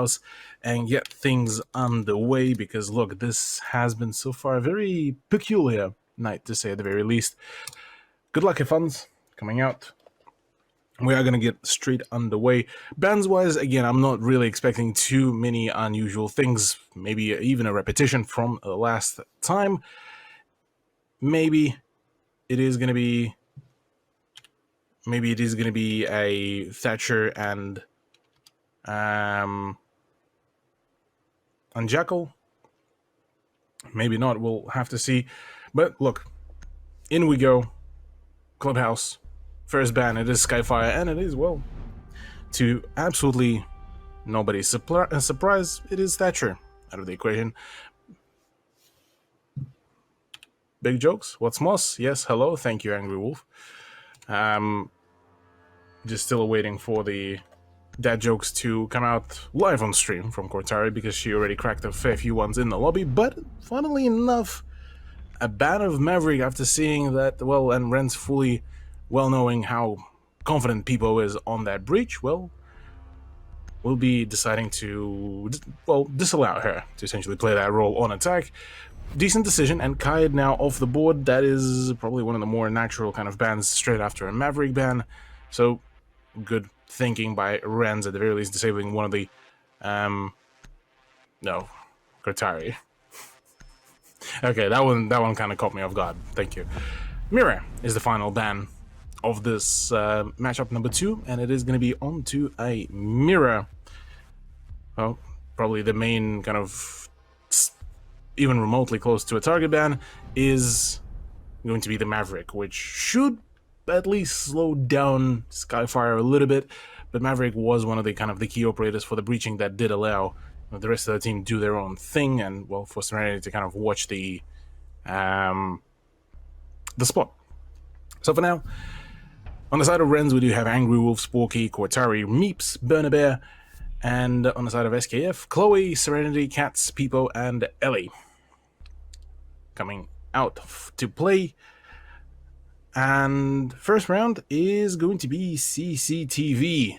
Clubhouse and get things underway, because look, this has been so far a very peculiar night, to say at the very least. Good luck, funds coming out. We are going to get straight underway. Bands-wise, again, I'm not really expecting too many unusual things. Maybe even a repetition from the last time. Maybe it is going to be a Thatcher and Jackal. Maybe not. We'll have to see. But look, in we go. Clubhouse. First ban, it is Skyfire, and it is, well, to absolutely nobody's surprise, it is Thatcher out of the equation. Big jokes. What's Moss? Yes, hello. Thank you, Angry Wolf. Just still waiting for the dad jokes to come out live on stream from Cortari, because she already cracked a fair few ones in the lobby. But funnily enough, a ban of Maverick after seeing that, well, and Wrens fully well knowing how confident Peepo is on that breach, well, we'll be deciding to, well, disallow her to essentially play that role on attack. Decent decision, and Kaid now off the board. That is probably one of the more natural kind of bans straight after a Maverick ban. So, good thinking by Wrens, at the very least, disabling one of the, no, Cortari. Okay, that one kind of caught me off guard. Thank you. Mirror is the final ban of this matchup number 2, and it is going to be onto a Mirror. Well, probably the main kind of even remotely close to a target ban is going to be the Maverick, which should at least slow down Skyfire a little bit. But Maverick was one of the kind of the key operators for the breaching that did allow the rest of the team do their own thing, and well, for Serenity to kind of watch the spot. So for now, on the side of Wrens, we do have Angry Wolf, Sporky, Cortari, Meeps, Burner Bear, and on the side of SKF, Chloe, Serenity, Cats, Peepo, and Ellie coming out to play. And first round is going to be CCTV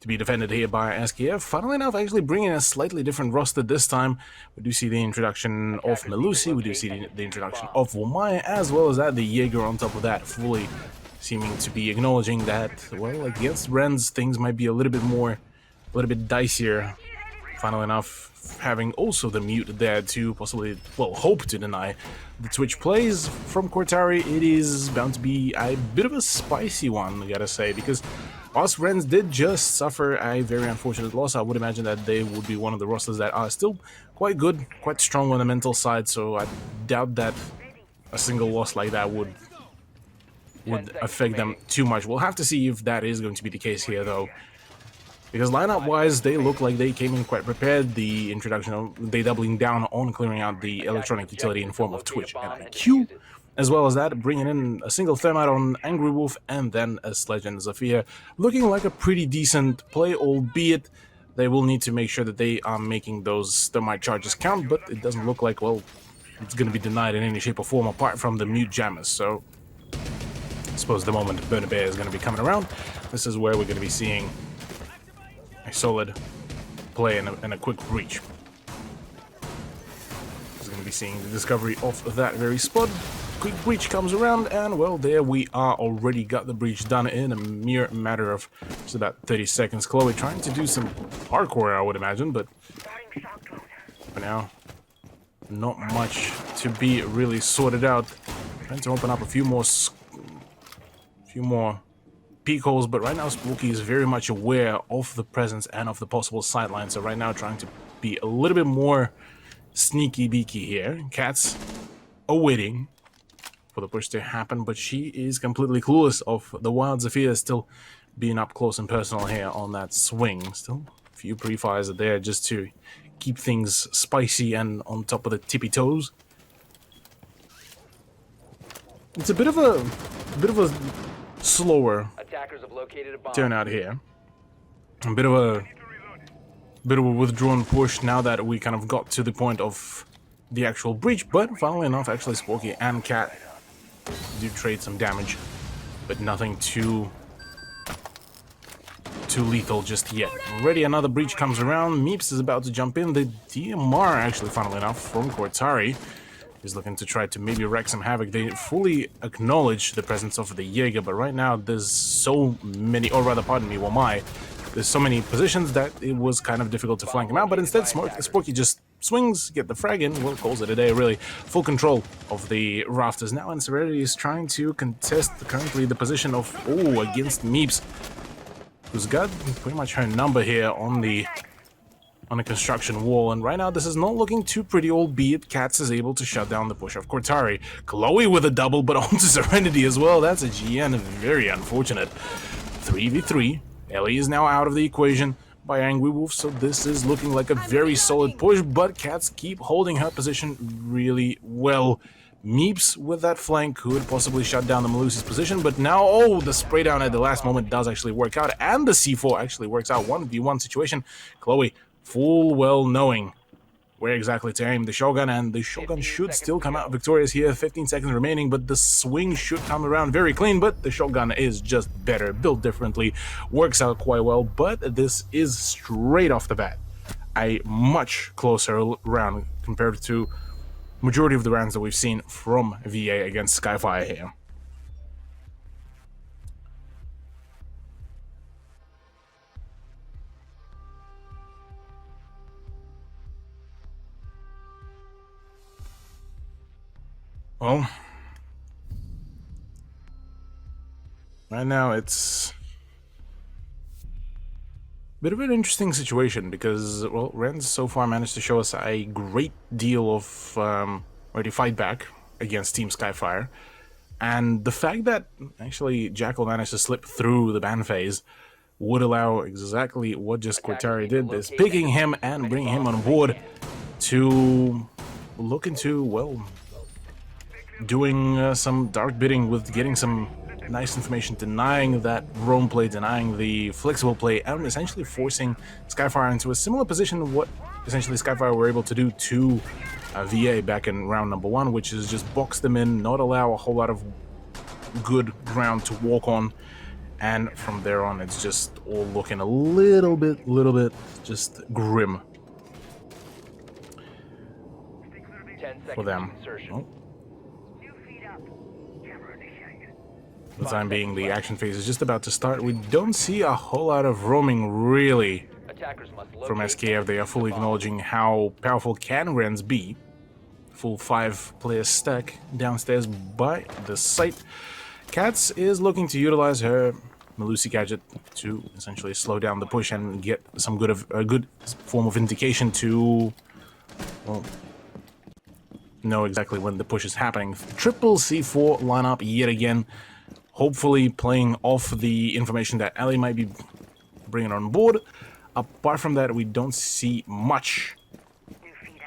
to be defended here by SKF. Funnily enough, actually bringing a slightly different roster this time. We do see the introduction of Melusi, we do see the introduction of Womaya, as well as that the Jaeger on top of that, fully seeming to be acknowledging that, well, against Wrens, things might be a little bit dicier. Funnily enough, having also the mute there to possibly, well, hope to deny the Twitch plays from Cortari. It is bound to be a bit of a spicy one, I gotta say, because whilst Wrens did just suffer a very unfortunate loss, I would imagine that they would be one of the rosters that are still quite good, quite strong on the mental side, so I doubt that a single loss like that would affect them too much. We'll have to see if that is going to be the case here, though, because lineup-wise, they look like they came in quite prepared. The introduction of they doubling down on clearing out the electronic utility in form of Twitch and IQ, as well as that bringing in a single Thermite on Angry Wolf and then a Sledge and Zafir, looking like a pretty decent play, albeit they will need to make sure that they are making those Thermite charges count, but it doesn't look like, well, it's going to be denied in any shape or form apart from the mute jammers. So I suppose the moment Burner Bear is going to be coming around, this is where we're going to be seeing a solid play and a quick breach. We're going to be seeing the discovery of that very spot. Quick breach comes around, and well, there we are, already got the breach done in a mere matter of just about 30 seconds. Chloe trying to do some hardcore, I would imagine, but for now, not much to be really sorted out. Trying to open up a few more peak holes, but right now Spooky is very much aware of the presence and of the possible sidelines, so right now trying to be a little bit more sneaky beaky here. Cat's awaiting for the push to happen, but she is completely clueless of the Wild Zafir still being up close and personal here on that swing. Still a few pre-fires are there just to keep things spicy and on top of the tippy toes. It's a bit of a slower turnout here. A bit of a withdrawn push now that we kind of got to the point of the actual breach, but funnily enough, actually Sporky and Cat do trade some damage, but nothing too too lethal just yet. Already another breach comes around. Meeps is about to jump in. The DMR, actually, funnily enough, from Cortari is looking to try to maybe wreak some havoc. They fully acknowledge the presence of the Jaeger, but right now there's so many, or rather, pardon me, there's so many positions that it was kind of difficult to flank him out, but instead Sporky just swings, get the frag in, well, calls it a day, really. Full control of the rafters now, and Serenity is trying to contest currently the position of, against Meeps, who's got pretty much her number here on the construction wall, and right now this is not looking too pretty, albeit Cats is able to shut down the push of Cortari. Chloe with a double, but onto Serenity as well. That's a GN, very unfortunate. 3v3. Ellie is now out of the equation by Angry Wolf, so this is looking like a very solid push, but Cats keep holding her position really well. Meeps with that flank could possibly shut down the Melusi's position, but now, the spray down at the last moment does actually work out, and the C4 actually works out. 1v1 situation. Chloe, full well knowing where exactly to aim the shotgun, and the shotgun should still come out victorious here. 15 seconds remaining, but the swing should come around very clean, but the shotgun is just better, built differently, works out quite well, but this is straight off the bat a much closer round compared to majority of the rounds that we've seen from VA against Skyfire here. Well, right now it's a bit of an interesting situation because, well, Wrens so far managed to show us a great deal of ready fight back against Team Skyfire, and the fact that actually Jackal managed to slip through the ban phase would allow exactly what just Cortari did, is picking him and bringing him on board to look into, well, doing some dark bidding with getting some nice information, denying that roam play, denying the flexible play, and essentially forcing Skyfire into a similar position to what essentially Skyfire were able to do to VA back in round number 1, which is just box them in, not allow a whole lot of good ground to walk on, and from there on it's just all looking a little bit just grim for them. For the time being, the action phase is just about to start. We don't see a whole lot of roaming, really, from SKF. They are fully acknowledging how powerful can Wrens be. Full 5-player stack downstairs by the site. Cats is looking to utilize her Melusi gadget to essentially slow down the push and get some good form of indication to, well, know exactly when the push is happening. Triple C4 lineup yet again. Hopefully playing off the information that Ellie might be bringing on board. Apart from that, we don't see much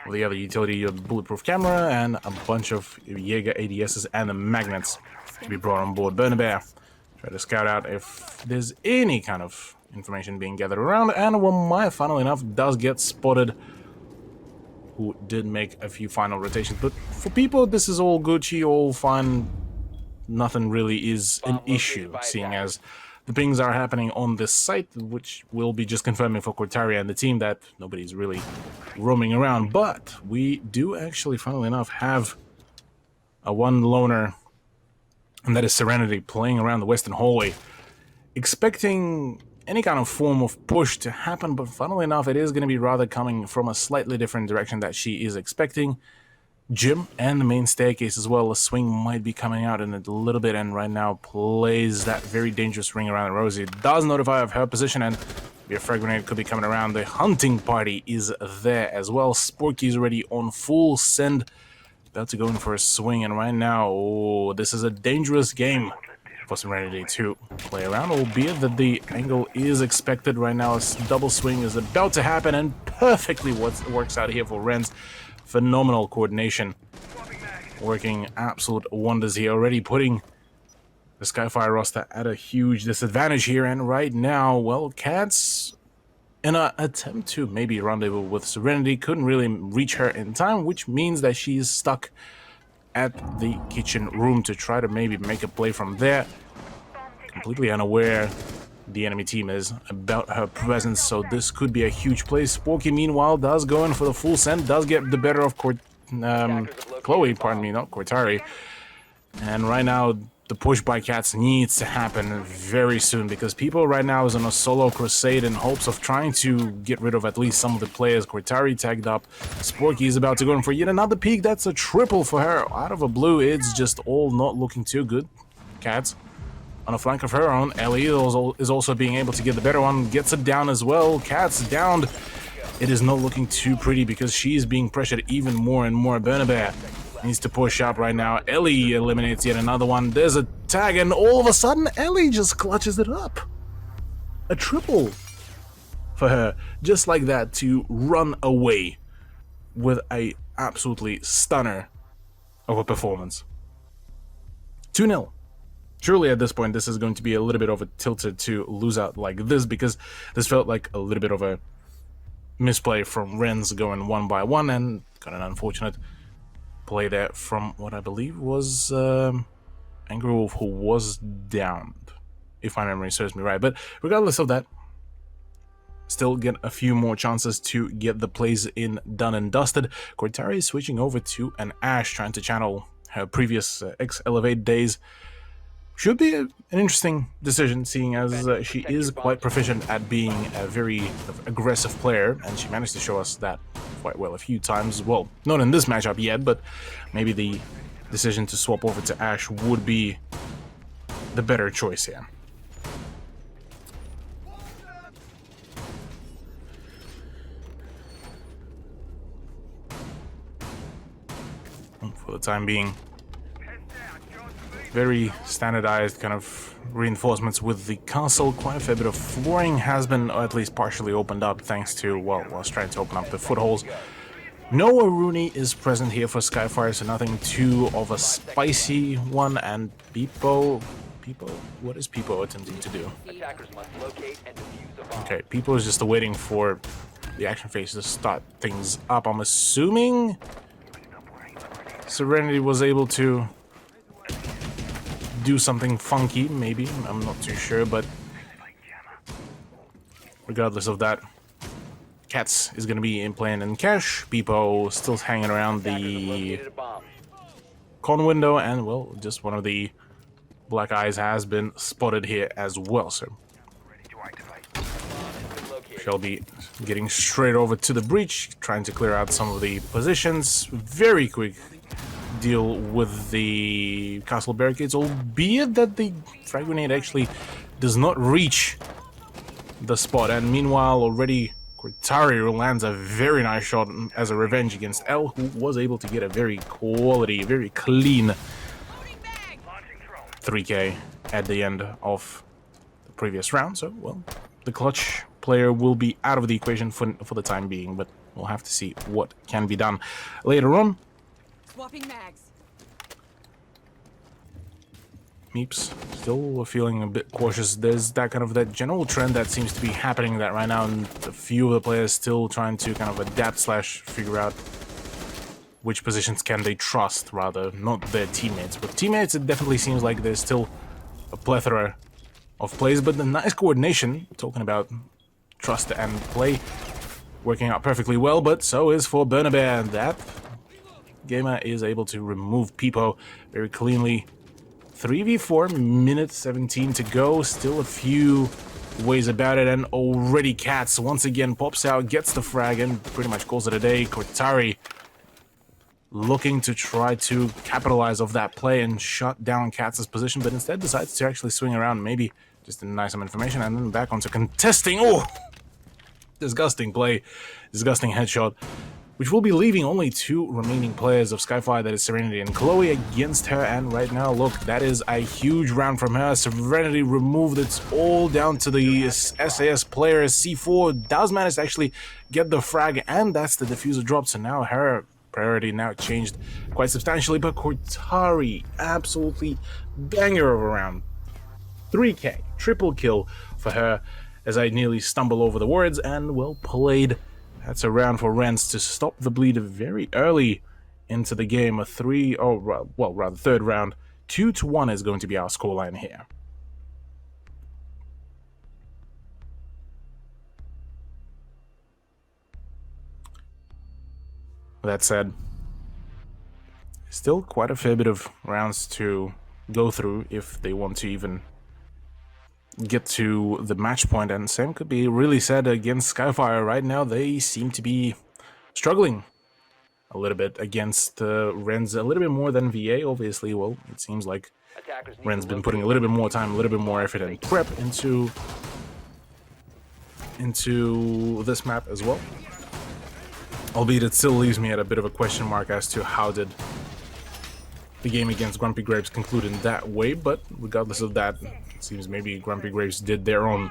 of the other utility, a bulletproof camera, and a bunch of Jaeger ADSs and the magnets to be brought on board. Burner Bear, try to scout out if there's any kind of information being gathered around, and Wamaya, funnily enough, does get spotted, who did make a few final rotations. But for people, this is all Gucci, all fine. Nothing really is an issue, seeing as the pings are happening on this site, which will be just confirming for Cortari and the team that nobody's really roaming around. But we do actually, funnily enough, have a one loner, and that is Serenity, playing around the western hallway, expecting any kind of form of push to happen, but funnily enough, it is going to be rather coming from a slightly different direction that she is expecting. Gym and the main staircase as well. A swing might be coming out in a little bit, and right now plays that very dangerous ring around Rosie. Does notify of her position, and a frag grenade could be coming around. The hunting party is there as well. Sporky's already on full send, about to go in for a swing, and right now, this is a dangerous game for Serenity to play around, albeit that the angle is expected right now. A double swing is about to happen, and perfectly works out here for Wrens. Phenomenal coordination, working absolute wonders here, already putting the Skyfire roster at a huge disadvantage here. And right now, well, Cats, in an attempt to maybe rendezvous with Serenity, couldn't really reach her in time, which means that she's stuck at the kitchen room to try to maybe make a play from there, completely unaware the enemy team is about her presence, so this could be a huge play. Sporky, meanwhile, does go in for the full send, does get the better of Chloe, pardon me, not Cortari. And right now, the push by Cats needs to happen very soon, because people right now is on a solo crusade in hopes of trying to get rid of at least some of the players. Cortari tagged up. Sporky is about to go in for yet another peek. That's a triple for her. Out of a blue, it's just all not looking too good. Cats on a flank of her own. Ellie is also being able to get the better one. Gets it down as well. Cats downed. It is not looking too pretty because she's being pressured even more and more. Bernabe needs to push up right now. Ellie eliminates yet another one. There's a tag, and all of a sudden, Ellie just clutches it up. A triple for her, just like that, to run away with a absolutely stunner of a performance. 2-0. Surely at this point, this is going to be a little bit of a tilted to lose out like this, because this felt like a little bit of a misplay from Wrens going 1-by-1, and got an unfortunate play there from what I believe was Angry Wolf, who was downed, if my memory serves me right. But regardless of that, still get a few more chances to get the plays in done and dusted. Cortari is switching over to an Ashe, trying to channel her previous X-Elevate days. Should be an interesting decision, seeing as she is quite proficient at being a very aggressive player, and she managed to show us that quite well a few times. Well, not in this matchup yet, but maybe the decision to swap over to Ashe would be the better choice here. For the time being, very standardized kind of reinforcements with the castle. Quite a fair bit of flooring has been, or at least partially opened up, thanks to, well, whilst trying to open up the footholds. No Aruni is present here for Skyfire, so nothing too of a spicy one. And Peepo, what is Peepo attempting to do? Okay, Peepo is just waiting for the action phase to start things up. I'm assuming Serenity was able to do something funky, maybe. I'm not too sure, but regardless of that, Cats is going to be in playing in cash. Peepo still hanging around the con window, and, well, just one of the black eyes has been spotted here as well, so she'll be getting straight over to the breach, trying to clear out some of the positions. Very quick deal with the castle barricades, albeit that the frag grenade actually does not reach the spot. And meanwhile, already Cortari lands a very nice shot as a revenge against L, who was able to get a very quality, very clean 3K at the end of the previous round. So, well, the clutch player will be out of the equation for the time being, but we'll have to see what can be done later on. Swapping mags. Meeps still feeling a bit cautious. There's that kind of that general trend that seems to be happening that right now, and a few of the players still trying to kind of adapt / figure out which positions can they trust, rather, not their teammates. With teammates, it definitely seems like there's still a plethora of plays, but the nice coordination, talking about trust and play, working out perfectly well, but so is for Bernabe, and that Gamer is able to remove Peepo very cleanly. 3v4, minute 17 to go, still a few ways about it, and already Cats once again pops out, gets the frag, and pretty much calls it a day. Cortari looking to try to capitalize off that play and shut down Cats' position, but instead decides to actually swing around, maybe just to deny some information, and then back onto contesting. Oh! Disgusting play, disgusting headshot, which will be leaving only 2 remaining players of Skyfire, that is Serenity and Chloe, against her. And right now, look, that is a huge round from her. Serenity removed it all down to the SAS player. C4 does manage to actually get the frag, and that's the diffuser drop. So now her priority now changed quite substantially. But Cortari, absolutely banger of a round. 3K, triple kill for her, as I nearly stumble over the words, and well played. That's a round for Wrens to stop the bleed very early into the game. A third round. 2-1 is going to be our scoreline here. That said, still quite a fair bit of rounds to go through if they want to even get to the match point, and same could be really said against Skyfire. Right now they seem to be struggling a little bit against Wrens, a little bit more than VA, obviously. Well, it seems like Wrens been putting a little bit more time, a little bit more effort and prep into this map as well. Albeit it still leaves me at a bit of a question mark as to how did the game against Grumpy Grapes conclude in that way, but regardless of that, it seems maybe Grumpy Grapes did their own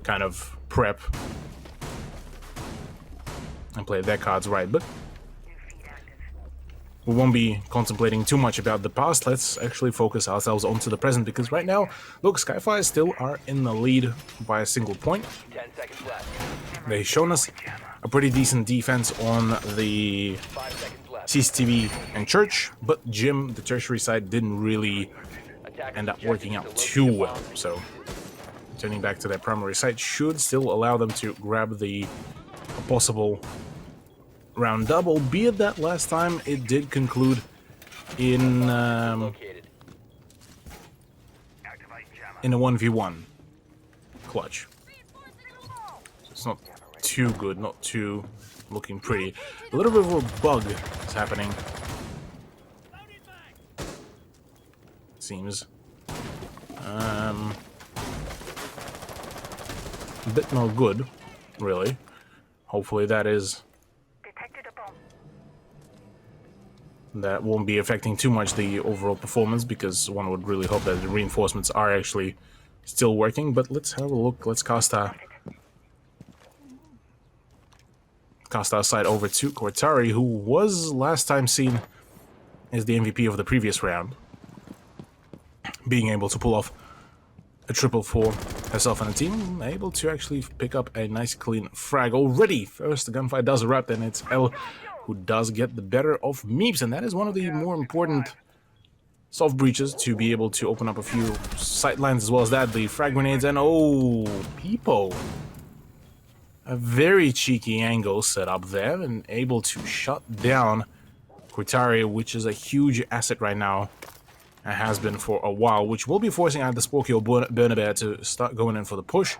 kind of prep and played their cards right. But we won't be contemplating too much about the past. Let's actually focus ourselves onto the present, because right now, look, Skyfire still are in the lead by a single point. 10 seconds left. They've shown us a pretty decent defense on the 5 seconds left. CCTV and Church, but Gym, the tertiary side, didn't really end up working out too well. So turning back to their primary site should still allow them to grab the possible round double, albeit that last time it did conclude in Located. a 1v1 clutch. So it's not too good, not too looking pretty. A little bit of a bug is happening, seems. A bit no good, really. Hopefully that won't be affecting too much the overall performance, because one would really hope that the reinforcements are actually still working. But let's have a look. Let's cast our sight over to Cortari, who was last time seen as the MVP of the previous round, being able to pull off a triple for herself and the team, able to actually pick up a nice clean frag already. First the gunfight does erupt, and it's L who does get the better of Meeps, and that is one of the more important soft breaches, to be able to open up a few sight lines as well as that. The frag grenades, and oh, Peepo. A very cheeky angle set up there, and able to shut down Cortari, which is a huge asset right now, and has been for a while, which will be forcing either Sporky or Burnabear to start going in for the push.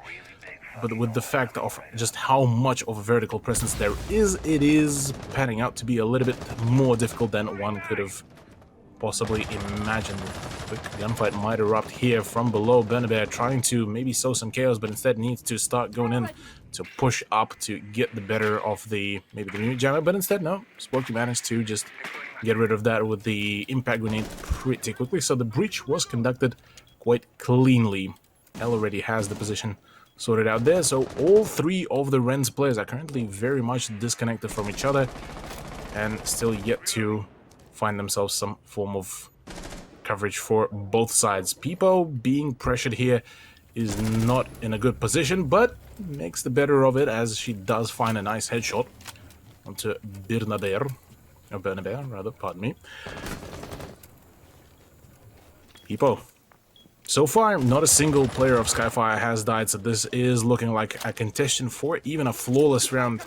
But with the fact of just how much of a vertical presence there is, it is panning out to be a little bit more difficult than one could have possibly imagined. Quick gunfight might erupt here from below. Burnabear trying to maybe sow some chaos, but instead needs to start going in to push up to get the better of maybe the unit jammer, but instead no, Sporky managed to just get rid of that with the impact grenade pretty quickly. So the breach was conducted quite cleanly. L already has the position sorted out there, so all three of the Wrens players are currently very much disconnected from each other and still yet to find themselves some form of coverage for both sides. Peepo being pressured here is not in a good position, but makes the better of it as she does find a nice headshot onto Burnabear, rather, pardon me. Peepo. So far, not a single player of Skyfire has died, so this is looking like a contention for even a flawless round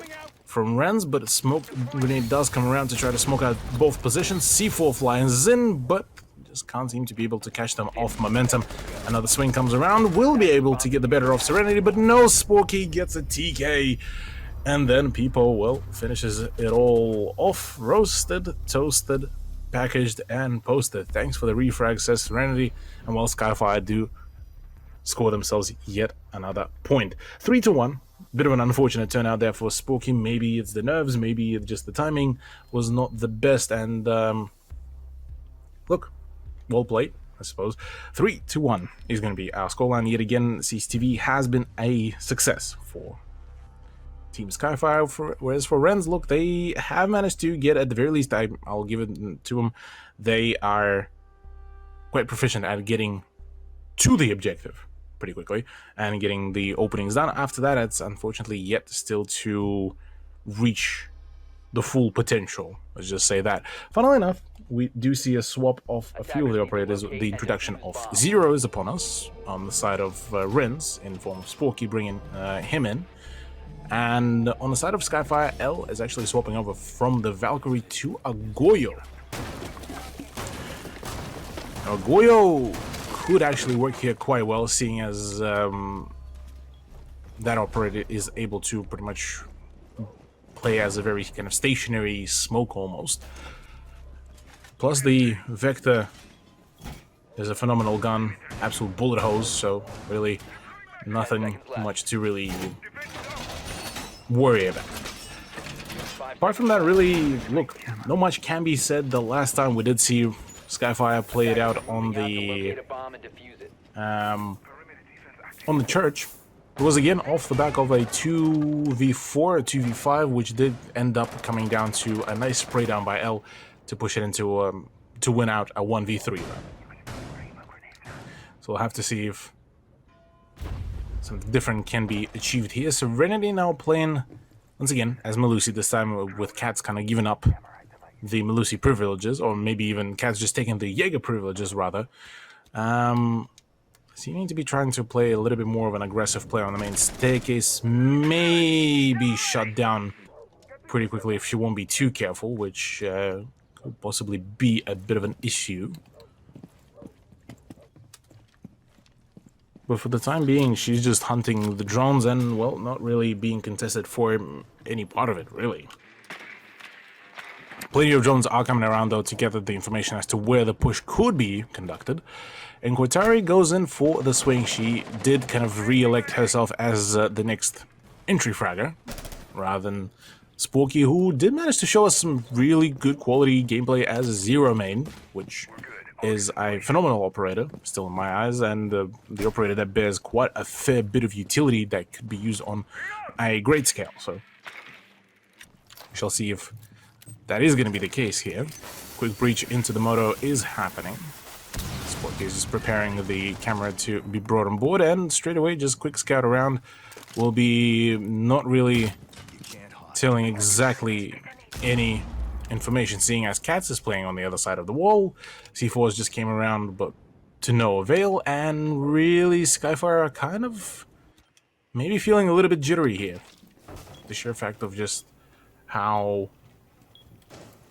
from Wrens, but a smoke grenade does come around to try to smoke out both positions. C4 flies in, but just can't seem to be able to catch them off momentum. Another swing comes around, will be able to get the better of Serenity, but no, Sporky gets a TK. And then Peepo, well, finishes it all off. Roasted, toasted, packaged, and posted. Thanks for the refrag, says Serenity. And while Skyfire do score themselves yet another point. 3-1. Bit of an unfortunate turnout there for Sporky. Maybe it's the nerves, maybe it's just the timing was not the best. And look, well played, I suppose. 3-1 is going to be our scoreline yet again. CCTV has been a success for Team Skyfire, whereas for Wrens, look, they have managed to get, at the very least, I'll give it to them, they are quite proficient at getting to the objective pretty quickly and getting the openings done. After that, it's unfortunately yet still to reach the full potential. Let's just say that. Funnily enough, we do see a swap of a few of the operators. The introduction of Zero is upon us on the side of Wrens in form of Sporky, bringing him in. And on the side of Skyfire, L is actually swapping over from the Valkyrie to a Goyo. Now, Goyo could actually work here quite well, seeing as that operator is able to pretty much play as a very kind of stationary smoke almost. Plus the Vector is a phenomenal gun, absolute bullet hose, so really nothing much to really worry about. Apart from that, really, look, not much can be said. The last time we did see Skyfire play it out on the church, it was again off the back of a 2v4, a 2v5, which did end up coming down to a nice spray down by L to push it into to win out a 1v3 round. So we'll have to see if something different can be achieved here. Serenity now playing once again as Melusi, this time with Cats kind of giving up the Melusi privileges, or maybe even Cats just taking the Jaeger privileges rather. Seeming to be trying to play a little bit more of an aggressive play on the main staircase, maybe shut down pretty quickly if she won't be too careful, which could possibly be a bit of an issue. But for the time being, she's just hunting the drones and, well, not really being contested for any part of it, really. Plenty of drones are coming around, though, to gather the information as to where the push could be conducted. And Cortari goes in for the swing. She did kind of re-elect herself as the next entry fragger, rather than Sporky, who did manage to show us some really good quality gameplay as a Zero main, which is a phenomenal operator, still in my eyes, and the operator that bears quite a fair bit of utility that could be used on a great scale. So we shall see if that is going to be the case here. Quick breach into the moto is happening. Sporky is just preparing the camera to be brought on board, and straight away, just quick scout around. Will be not really telling exactly any information, seeing as Cats is playing on the other side of the wall. C4s just came around, but to no avail, and really Skyfire are kind of maybe feeling a little bit jittery here. The sheer fact of just how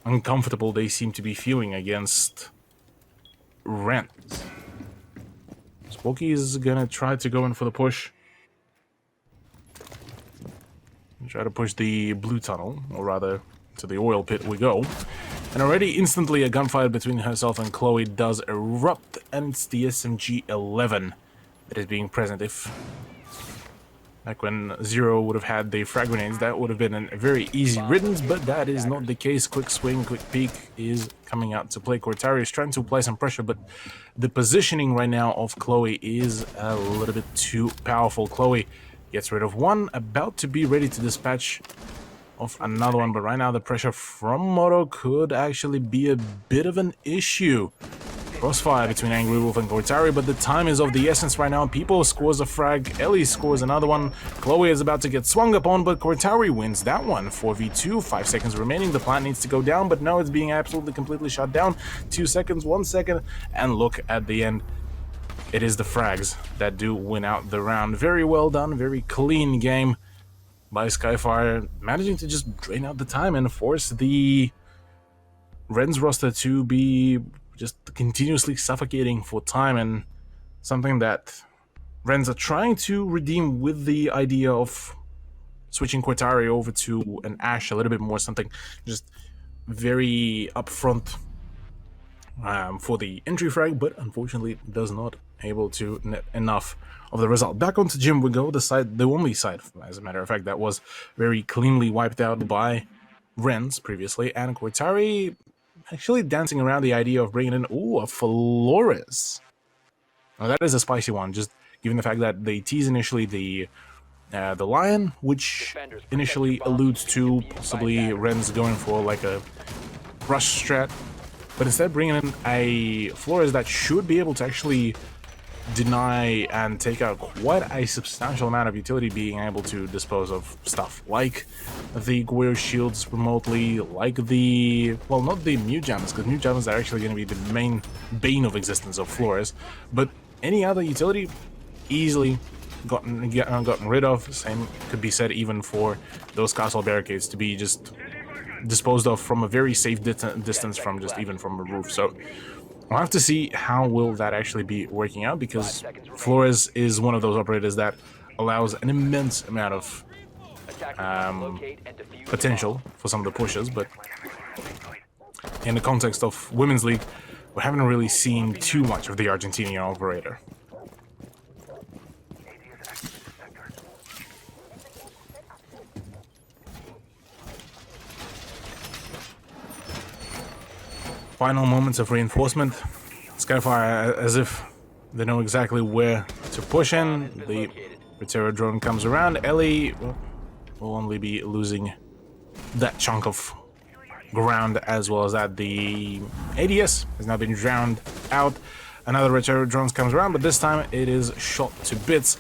uncomfortable they seem to be feeling against Wrens. Spooky is gonna try to go in for the push. Try to push the blue tunnel, or rather to the oil pit we go. And already instantly a gunfight between herself and Chloe does erupt, and it's the SMG-11 that is being present. If like when Zero would have had the frag grenades, that would have been a very easy riddance, but that is not the case. Quick swing, quick peek is coming out to play. Cortari is trying to apply some pressure, but the positioning right now of Chloe is a little bit too powerful. Chloe gets rid of one, about to be ready to dispatch of another one, but right now the pressure from Moto could actually be a bit of an issue. Crossfire between Angry Wolf and Cortari, but the time is of the essence right now. People scores a frag, Ellie scores another one, Chloe is about to get swung upon, but Cortari wins that one. 4v2, 5 seconds remaining, the plant needs to go down, but no, it's being absolutely completely shut down. 2 seconds, 1 second, and look at the end. It is the frags that do win out the round. Very well done, very clean game by Skyfire, managing to just drain out the time and force the Wrens roster to be just continuously suffocating for time, and something that Wrens are trying to redeem with the idea of switching Cortari over to an Ashe a little bit more, something just very upfront for the entry frag, but unfortunately does not able to net enough of the result. Back onto Jim we go, the only side, as a matter of fact, that was very cleanly wiped out by Wrens previously, and Cortari actually dancing around the idea of bringing in, a Flores. Now that is a spicy one, just given the fact that they tease initially the Lion, which initially alludes to possibly Wrens going for like a rush strat, but instead bringing in a Flores that should be able to actually deny and take out quite a substantial amount of utility, being able to dispose of stuff like the Goyo shields remotely, like the, well, not the mute jammers, because mute jammers are actually going to be the main bane of existence of Flores, but any other utility easily gotten rid of. Same could be said even for those castle barricades to be just disposed of from a very safe distance from just even from a roof. So we'll have to see how will that actually be working out, because Flores is one of those operators that allows an immense amount of potential for some of the pushes, but in the context of Women's League, we haven't really seen too much of the Argentinian operator. Final moments of reinforcement. Skyfire, as if they know exactly where to push in. The Retero drone comes around. Ellie will only be losing that chunk of ground, as well as that the ADS has now been drowned out. Another Retero drone comes around, but this time it is shot to bits,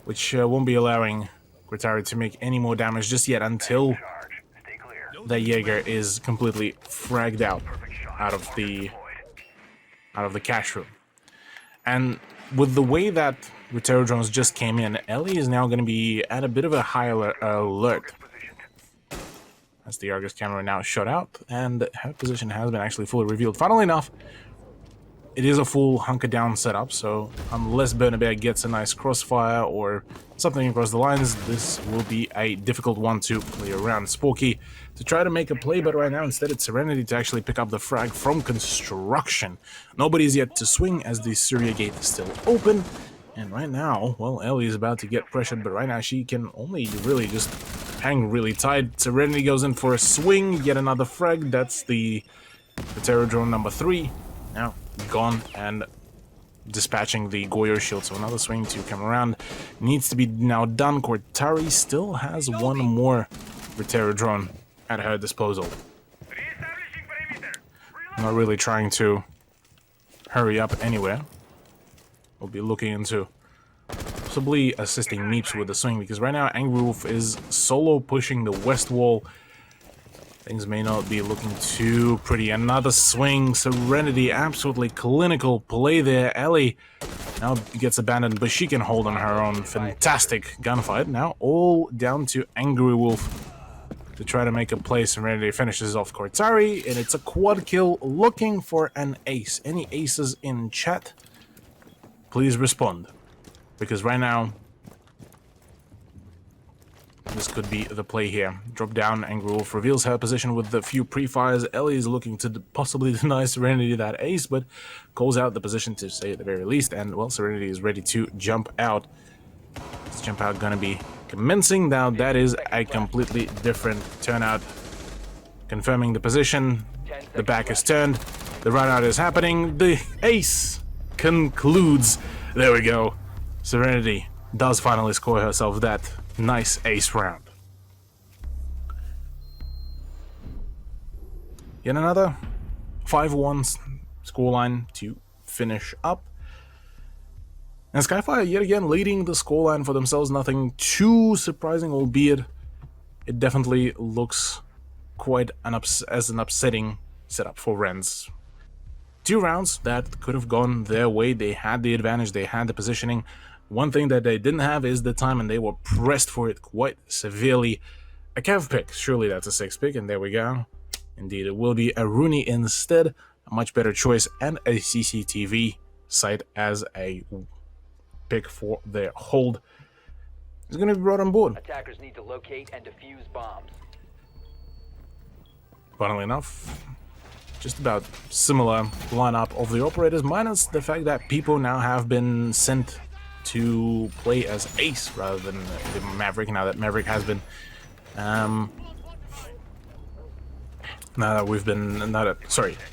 which won't be allowing Gritari to make any more damage just yet until that Jaeger is completely fragged out of the cache room. And with the way that Retero drones just came in, Ellie is now going to be at a bit of a high alert, as the Argus camera now shut out, and her position has been actually fully revealed. Funnily enough, it is a full hunker down setup, so unless Bernabé gets a nice crossfire or something across the lines, this will be a difficult one to play around. Sporky to try to make a play, but right now instead it's Serenity to actually pick up the frag from construction. Nobody's yet to swing, as the Syria gate is still open, and right now, well, Ellie is about to get pressured, but right now she can only really just hang really tight. Serenity goes in for a swing, yet another frag. That's the Terror drone number 3. Now gone and dispatching the Goyo shield, so another swing to come around needs to be now done. Cortari still has one more Retero drone at her disposal. Not really trying to hurry up anywhere. We'll be looking into possibly assisting Meeps with the swing, because right now Angry Wolf is solo pushing the west wall. Things may not be looking too pretty. Another swing. Serenity, absolutely clinical play there. Ellie now gets abandoned, but she can hold on her own. Fantastic gunfight. Now all down to Angry Wolf to try to make a play. Serenity finishes off Cortari, and it's a quad kill looking for an ace. Any aces in chat? Please respond, because right now this could be the play here. Drop down, Angry Wolf reveals her position with a few pre-fires. Ellie is looking to possibly deny Serenity that ace, but calls out the position to say at the very least, and well, Serenity is ready to jump out. This jump out gonna be commencing. Now that is a completely different turnout. Confirming the position, the back is turned, the run out is happening, the ace concludes. There we go. Serenity does finally score herself that nice ace round. Yet another 5-1 scoreline to finish up. And Skyfire yet again leading the scoreline for themselves. Nothing too surprising, albeit it definitely looks quite an upsetting setup for Wrens. 2 rounds that could have gone their way. They had the advantage, they had the positioning. One thing that they didn't have is the time, and they were pressed for it quite severely. A Kev pick, surely that's a 6 pick, and there we go. Indeed, it will be a Rooney instead. A much better choice, and a CCTV site as a pick for their hold is going to be brought on board. Attackers need to locate and defuse bombs. Funnily enough, just about similar lineup of the operators, minus the fact that people now have been sent to play as ace rather than the Maverick. Now that Maverick has been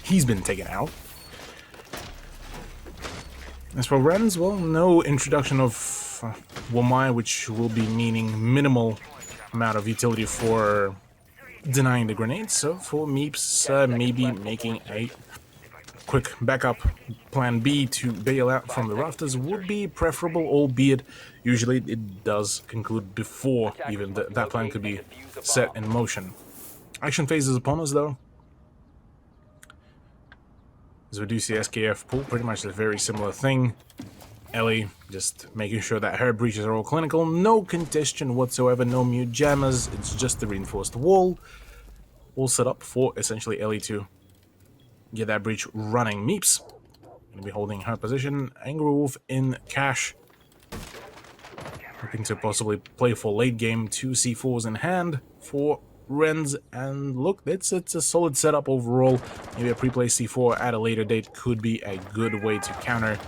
he's been taken out. As for Wrens, well, no introduction of Womai, which will be meaning minimal amount of utility for denying the grenades. So for Meeps, maybe making a quick backup plan B to bail out from the rafters would be preferable, albeit usually it does conclude before even that plan could be set in motion. Action phase is upon us, though, as we do see SKF pull pretty much a very similar thing. Ellie just making sure that her breaches are all clinical, no congestion whatsoever, no mute jammers, it's just the reinforced wall, all set up for essentially Ellie to get that breach running. Meeps gonna be holding her position, Angry Wolf in cash, looking to possibly play for late game, 2 C4s in hand for Wrens, and look, it's a solid setup overall. Maybe a pre-play C4 at a later date could be a good way to counter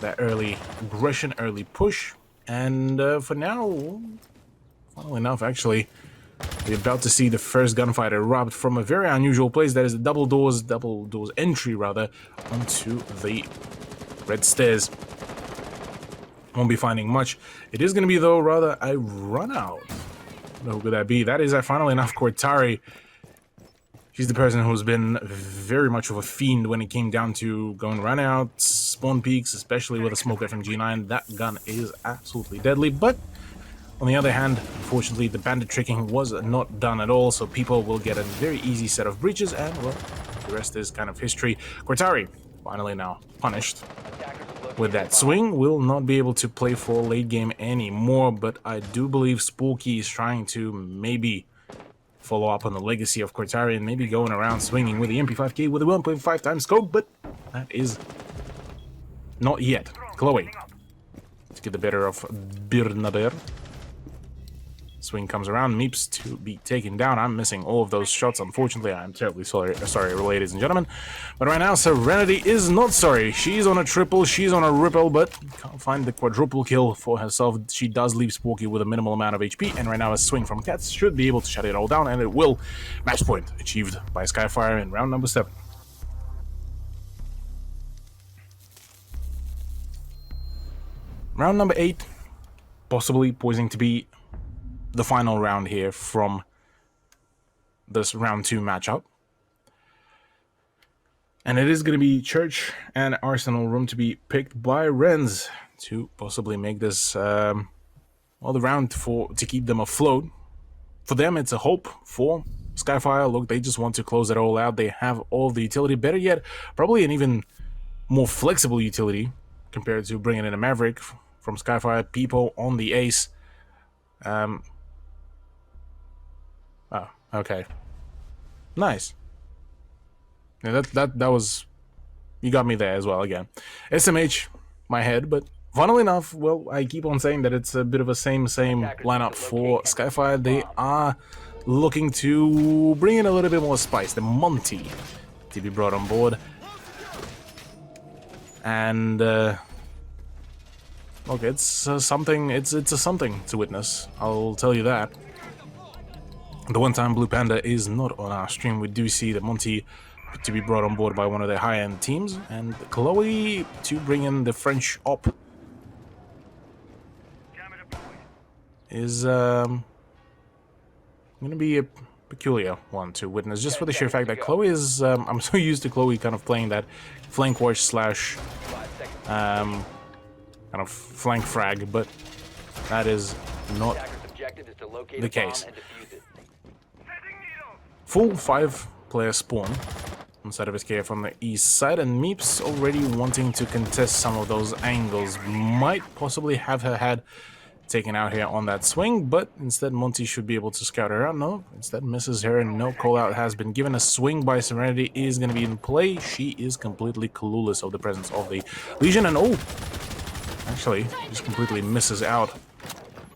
that early aggression, early push. And for now, funnily enough, actually, we're about to see the first gunfight erupt from a very unusual place. That is a double doors entry rather, onto the red stairs. Won't be finding much. It is going to be, though, rather a run out. Who could that be? That is, funnily enough, Cortari. She's the person who's been very much of a fiend when it came down to going run out, spawn peaks, especially with a smoke FMG9. That gun is absolutely deadly, but on the other hand, unfortunately, the bandit tricking was not done at all, so people will get a very easy set of breaches, and, well, the rest is kind of history. Cortari, finally now punished with that swing, will not be able to play for late game anymore, but I do believe Sporky is trying to maybe follow up on the legacy of Cortari and maybe going around swinging with the MP5K with a 1.5 times scope, but that is not yet. Chloe, let's get the better of Birnaber. Swing comes around, Meeps to be taken down. I'm missing all of those shots. Unfortunately, I'm terribly sorry, ladies and gentlemen. But right now, Serenity is not sorry. She's on a triple, she's on a ripple, but can't find the quadruple kill for herself. She does leave Sporky with a minimal amount of HP, and right now a swing from Cats should be able to shut it all down, and it will. Match point achieved by Skyfire in round number 7. Round number 8, possibly poising to be the final round here from this round 2 matchup. And it is going to be Church and Arsenal room to be picked by Wrens to possibly make this well, the round to keep them afloat. For them, it's a hope. For Skyfire, look, they just want to close it all out. They have all the utility. Better yet, probably an even more flexible utility compared to bringing in a Maverick from Skyfire. People on the ace. Oh, okay. Nice. Yeah, that was... You got me there as well again. SMH, my head, but funnily enough, well, I keep on saying that it's a bit of a same lineup for Skyfire. They are looking to bring in a little bit more spice. The Monty to be brought on board. And, look, it's something, it's a something to witness. I'll tell you that. The one time Blue Panda is not on our stream, we do see the Monty to be brought on board by one of their high-end teams, and Chloe to bring in the French op is going to be a peculiar one to witness, just for the sheer fact that Chloe is, I'm so used to Chloe kind of playing that flank watch slash kind of flank frag, but that is not the case. Full 5-player spawn inside of SKF on the east side, and Meeps already wanting to contest some of those angles. Might possibly have her head taken out here on that swing, but instead Monty should be able to scout her out. No, instead misses her, and no call out has been given. A swing by Serenity is going to be in play. She is completely clueless of the presence of the Legion, and oh, actually just completely misses out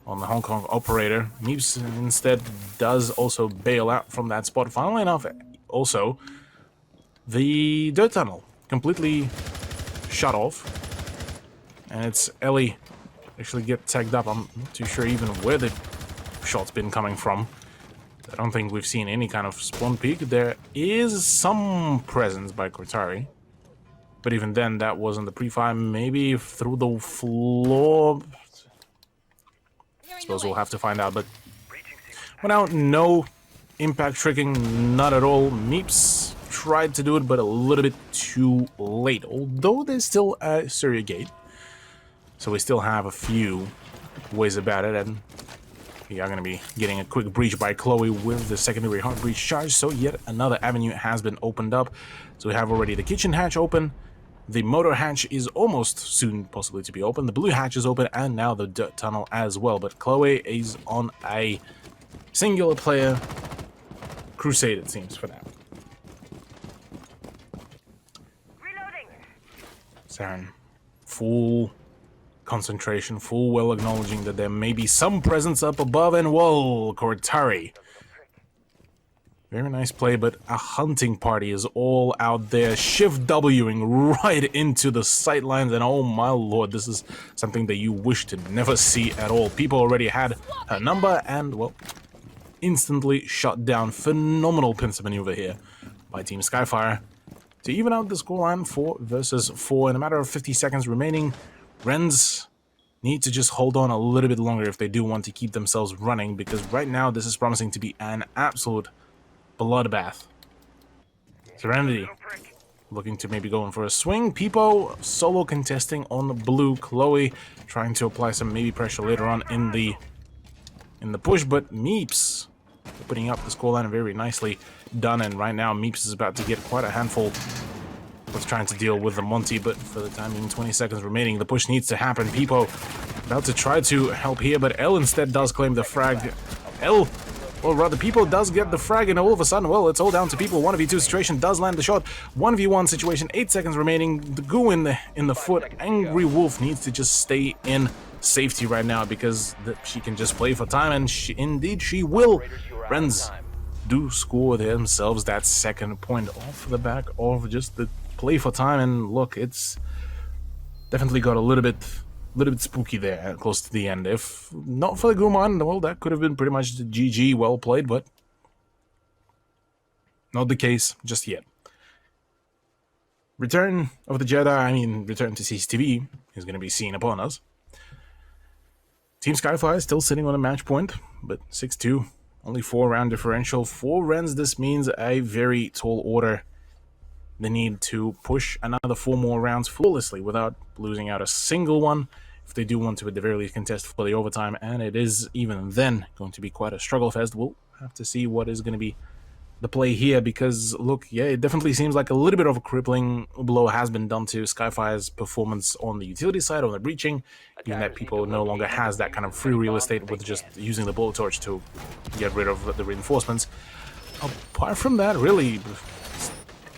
on the Hong Kong operator. Meeps instead does also bail out from that spot. Funnily enough, also, the dirt tunnel completely shut off. And it's Ellie actually get tagged up. I'm not too sure even where the shot's been coming from. I don't think we've seen any kind of spawn peak. There is some presence by Cortari. But even then, that wasn't the pre-fire. Maybe through the floor. Suppose we'll have to find out, but without no impact tricking, not at all. Meeps tried to do it, but a little bit too late. Although there's still a Surya gate, so we still have a few ways about it, and we are going to be getting a quick breach by Chloe with the secondary hard breach charge. So yet another avenue has been opened up. So we have already the kitchen hatch open, The motor hatch is almost soon possibly to be open. The blue hatch is open, and now the dirt tunnel as well. But Chloe is on a singular player crusade, it seems, for now. Saren, full concentration, full well acknowledging that there may be some presence up above, and whoa, Cortari. Very nice play, but a hunting party is all out there, shift Wing right into the sightlines, and oh my lord, this is something that you wish to never see at all. People already had her number, and well, instantly shut down. Phenomenal pincer maneuver here by Team Skyfire to even out the scoreline 4 versus 4 in a matter of 50 seconds remaining. Wrens need to just hold on a little bit longer if they do want to keep themselves running, because right now this is promising to be an absolute bloodbath. Serenity looking to maybe go in for a swing. Peepo solo contesting on the blue. Chloe trying to apply some maybe pressure later on in the push, but Meeps opening up the scoreline very nicely done, and right now Meeps is about to get quite a handful with trying to deal with the Monty, but for the time being 20 seconds remaining, the push needs to happen. Peepo about to try to help here, but L instead does claim the frag. Or rather, Peepo does get the frag, and all of a sudden, well, it's all down to Peepo. 1v2 situation does land the shot. 1v1 situation, 8 seconds remaining. The goo in the foot. Angry Wolf needs to just stay in safety right now, because she can just play for time, and indeed she will. Wrens do score themselves that second point off the back of just the play for time, and look, it's definitely got a little bit spooky there close to the end. If not for the Guman, well, that could have been pretty much the GG, well played, but not the case just yet. Return of the Jedi, return to CCTV is going to be seen upon us. Team Skyfire is still sitting on a match point, but 6-2, only 4-round differential. For Wrens, this means a very tall order. They need to push another 4 more rounds flawlessly without losing out a single one if they do want to at the very least contest for the overtime, and it is even then going to be quite a struggle fest. We'll have to see what is going to be the play here, because look, yeah, it definitely seems like a little bit of a crippling blow has been done to Skyfire's performance on the utility side, on the breaching, given that people no longer has that kind of free real estate with just using the blowtorch to get rid of the reinforcements. Apart from that, really,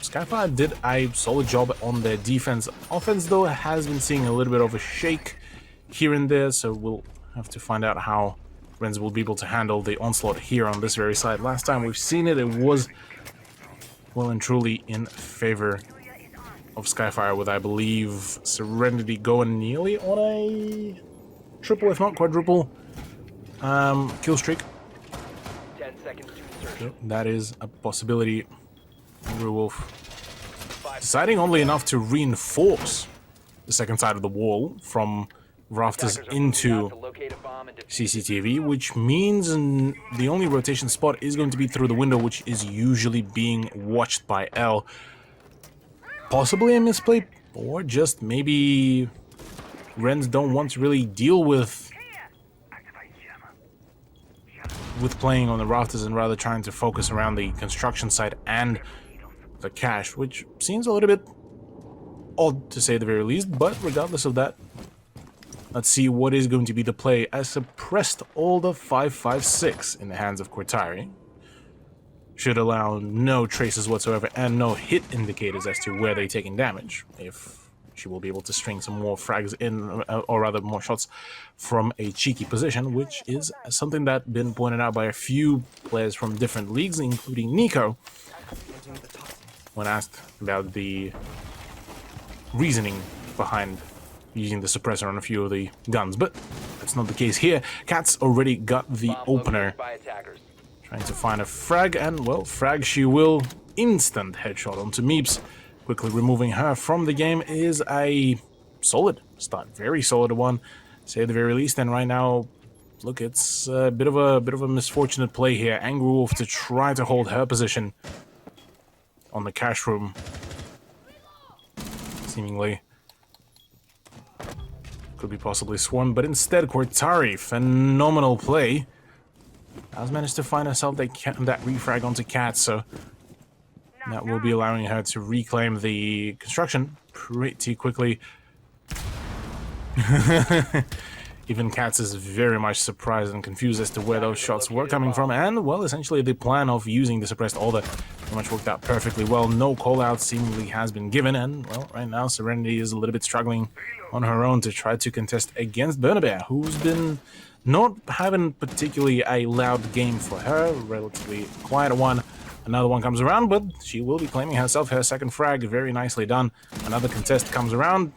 Skyfire did a solid job on their defense. Offense, though, has been seeing a little bit of a shake here and there, so we'll have to find out how Wrens will be able to handle the onslaught here on this very side. Last time we've seen it, it was well and truly in favor of Skyfire, with, I believe, Serenity going nearly on a triple, if not quadruple, kill streak. 10 seconds to insertion. So that is a possibility. Angry Wolf deciding only enough to reinforce the second side of the wall from rafters into CCTV, which means the only rotation spot is going to be through the window, which is usually being watched by L. Possibly a misplay, or just maybe Wrens don't want to really deal with playing on the rafters and rather trying to focus around the construction site and the cache, which seems a little bit odd to say the very least, but regardless of that, let's see what is going to be the play. I suppressed all the 5.56 in the hands of Cortari. Should allow no traces whatsoever and no hit indicators as to where they're taking damage. If she will be able to string some more frags in, or rather more shots from a cheeky position, which is something that's been pointed out by a few players from different leagues, including Nico, when asked about the reasoning behind using the suppressor on a few of the guns. But that's not the case here. Cat's already got the opener. Trying to find a frag, and well, frag she will. Instant headshot onto Meeps. Quickly removing her from the game is a solid start. Very solid one, say at the very least. And right now, look, it's a bit of a misfortunate play here. Angry Wolf to try to hold her position on the cash room. Seemingly could be possibly swarmed, but instead Cortari, phenomenal play, has managed to find herself that refrag onto Cat, so that will be allowing her to reclaim the construction pretty quickly. Even Katz is very much surprised and confused as to where those shots were coming from, and, well, essentially the plan of using the suppressed order pretty much worked out perfectly well. No call-out seemingly has been given, and, well, right now Serenity is a little bit struggling on her own to try to contest against Bernabear, who's been not having particularly a loud game for her, relatively quiet one. Another one comes around, but she will be claiming herself her second frag. Very nicely done. Another contest comes around.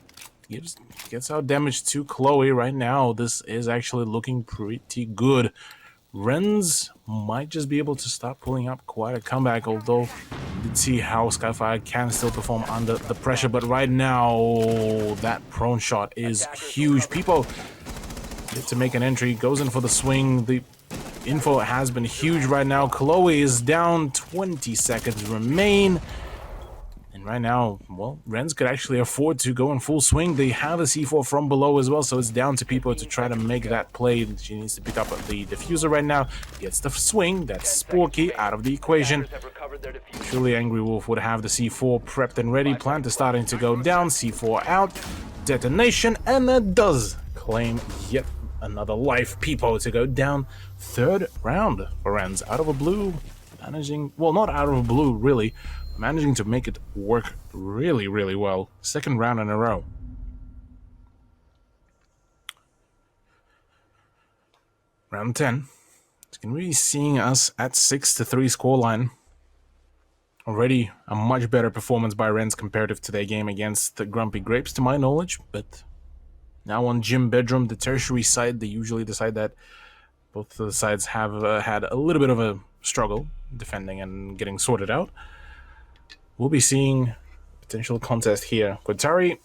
Gets out damage to Chloe right now. This is actually looking pretty good. Wrens might just be able to start pulling up quite a comeback, although you did see how Skyfire can still perform under the pressure. But right now, that prone shot is huge. People get to make an entry, goes in for the swing. The info has been huge right now. Chloe is down, 20 seconds remain. And right now, well, Wrens could actually afford to go in full swing. They have a C4 from below as well, so it's down to people to try to make that play. She needs to pick up the diffuser right now. Gets the swing. That's Sporky out of the equation. Surely Angry Wolf would have the C4 prepped and ready. Plant is starting to go down. C4 out. Detonation, and that does claim yet another life. People to go down. Third round for Wrens. Out of a blue. Managing, well, not out of a blue, really. Managing to make it work really, really well. Second round in a row. Round 10. It's going to be seeing us at 6-3 scoreline. Already a much better performance by Wrens comparative to their game against the Grumpy Grapes, to my knowledge. But now on Gym Bedroom, the tertiary side, they usually decide that both of the sides have had a little bit of a struggle defending and getting sorted out. We'll be seeing potential contest here. Qatari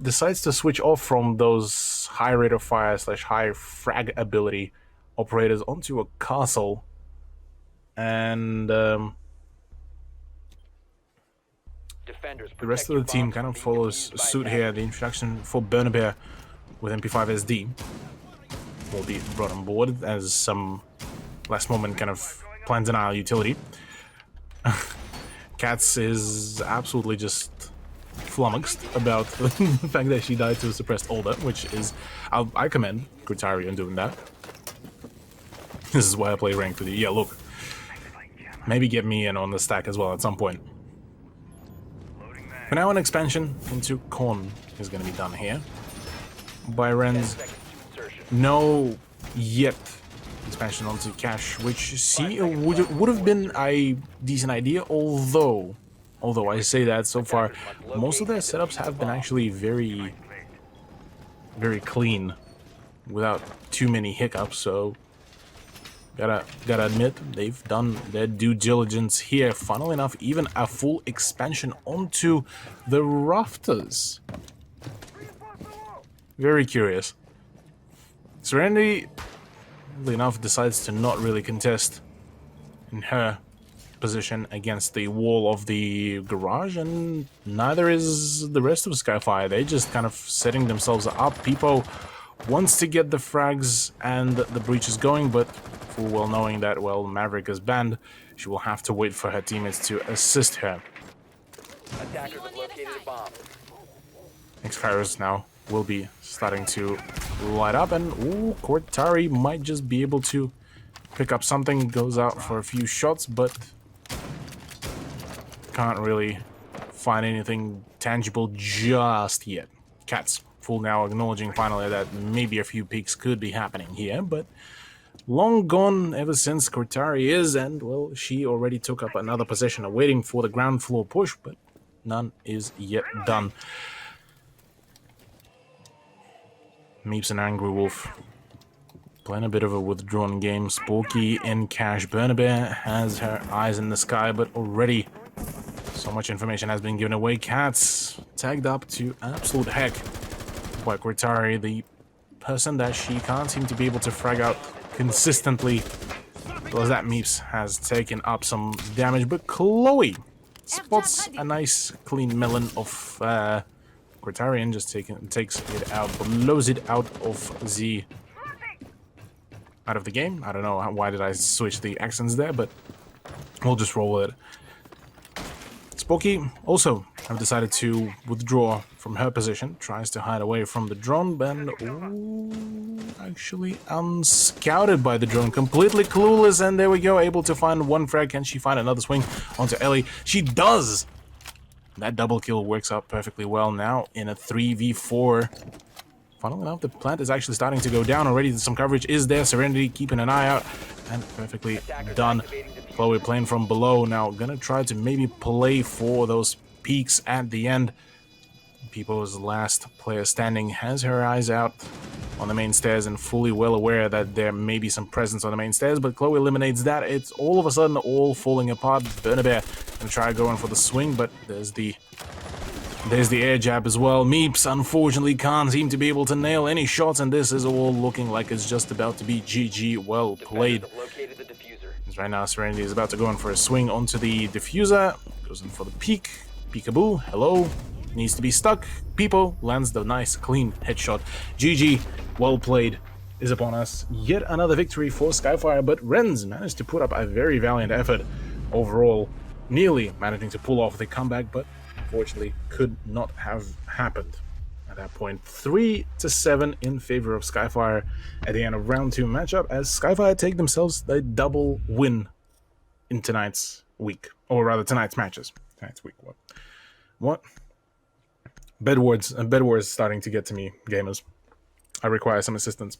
decides to switch off from those high rate of fire / high frag ability operators onto a castle. And the rest of the team kind of follows suit here. The introduction for Bernabear with MP5 SD will be brought on board as some last moment kind of plan denial utility. Katz is absolutely just flummoxed about the fact that she died to a suppressed order, which is, I commend Qatari on doing that. This is why I play ranked with you. Yeah, look, maybe get me in on the stack as well at some point. For now, an expansion into Corn is going to be done here by Wrens. No yet expansion onto Cash, which would have been a decent idea, although I say that so far most of their setups have been actually very, very clean without too many hiccups, so gotta admit they've done their due diligence here. Funnily enough, even a full expansion onto the rafters. Very curious. Serenity, oddly enough, decides to not really contest in her position against the wall of the garage, and neither is the rest of Skyfire. They just kind of setting themselves up. People wants to get the frags and the breaches going, but full well knowing that, well, Maverick is banned, she will have to wait for her teammates to assist her. Attackers have located a bomb. X-Fires now will be starting to light up, and ooh, Qatari might just be able to pick up something. Goes out for a few shots, but can't really find anything tangible just yet. Cats full now acknowledging finally that maybe a few peaks could be happening here, but long gone ever since Qatari is, and well, she already took up another position awaiting for the ground floor push, but none is yet done. Meeps and Angry Wolf playing a bit of a withdrawn game. Sporky in Cash. Bernabear has her eyes in the sky, but already so much information has been given away. Cats tagged up to absolute heck by Qatari, the person that she can't seem to be able to frag out consistently. Because that Meeps has taken up some damage, but Chloe spots a nice clean melon of Qatari, just takes it out, blows it out of the game. I don't know why did I switch the accents there, but we'll just roll with it. Spooky also have decided to withdraw from her position. Tries to hide away from the drone, but actually unscouted by the drone. Completely clueless, and there we go. Able to find one frag. Can she find another swing onto Ellie? She does! That double kill works out perfectly well now in a 3v4. Funnily enough, the plant is actually starting to go down already. Some coverage is there. Serenity keeping an eye out. And perfectly done. Chloe playing from below. Now gonna try to maybe play for those peaks at the end. People's last player standing has her eyes out on the main stairs and fully well aware that there may be some presence on the main stairs, but Chloe eliminates that. It's all of a sudden all falling apart. Burnabear gonna try going for the swing, but there's the air jab as well. Meeps unfortunately can't seem to be able to nail any shots, and this is all looking like it's just about to be GG. Well played. As right now Serenity is about to go in for a swing onto the diffuser. Goes in for the peek. Peekaboo. Hello. Needs to be stuck. Peepo lands the nice clean headshot. GG. Well played is upon us. Yet another victory for Skyfire, but Wrens managed to put up a very valiant effort overall. Nearly managing to pull off the comeback, but unfortunately could not have happened at that point. 3-7 in favor of Skyfire at the end of round 2 matchup, as Skyfire take themselves a double win in tonight's week, or rather tonight's matches. Tonight's week. What? Bedwords starting to get to me, gamers. I require some assistance.